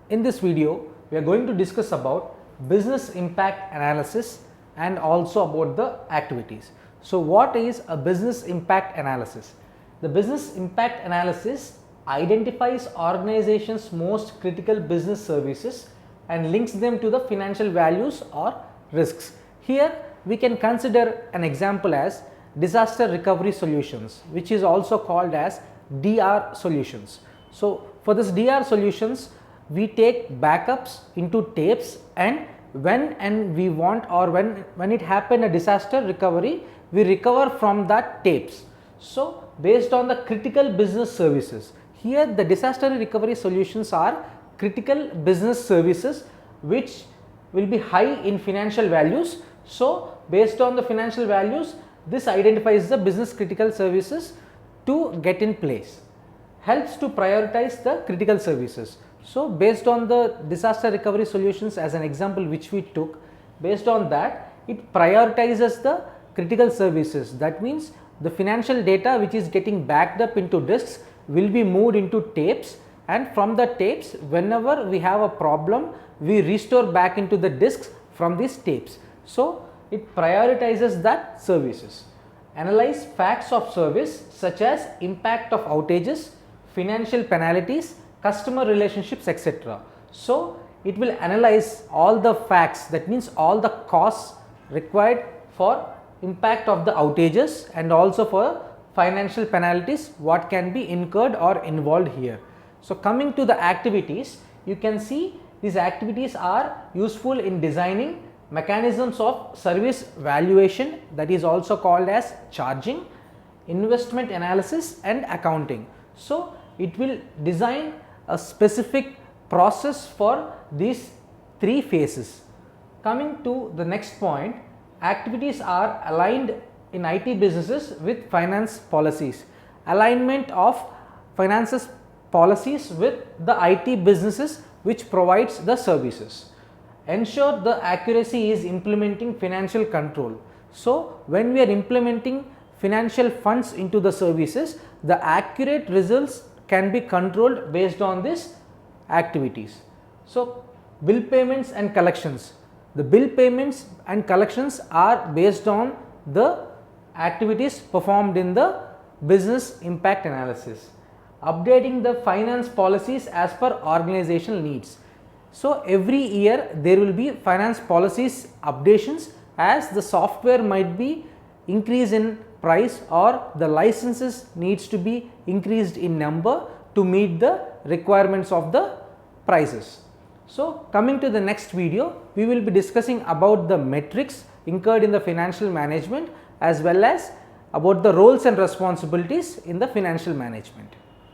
In this video, we are going to discuss about business impact analysis and also about the activities. So, what is a business impact analysis? The business impact analysis identifies organizations' most critical business services and links them to the financial values or risks. Here, we can consider an example as disaster recovery solutions, which is also called as DR solutions. So, for this DR solutions, we take backups into tapes, and when we want, or when it happened a disaster recovery, we recover from that tapes. So, based on the critical business services, here the disaster recovery solutions are critical business services which will be high in financial values. So, based on the financial values, this identifies the business critical services to get in place, helps to prioritize the critical services. So, based on the disaster recovery solutions as an example which we took, based on that it prioritizes the critical services. That means the financial data which is getting backed up into disks will be moved into tapes, and from the tapes, whenever we have a problem, we restore back into the disks from these tapes. So, it prioritizes that services. Analyze facts of service such as impact of outages, financial penalties, customer relationships, etc. So, it will analyze all the facts, that means all the costs required for impact of the outages and also for financial penalties what can be incurred or involved here. So, coming to the activities, you can see these activities are useful in designing mechanisms of service valuation, that is also called as charging, investment analysis and accounting. So, it will design a specific process for these three phases. Coming to the next point, activities are aligned in IT businesses with finance policies. Alignment of finances policies with the IT businesses which provides the services. Ensure the accuracy is implementing financial control. So, when we are implementing financial funds into the services, the accurate results can be controlled based on these activities. So, bill payments and collections. The bill payments and collections are based on the activities performed in the business impact analysis. Updating the finance policies as per organizational needs. So, every year there will be finance policies updations as the software might be increased in price or the licenses needs to be increased in number to meet the requirements of the prices. So, coming to the next video, we will be discussing about the metrics incurred in the financial management as well as about the roles and responsibilities in the financial management.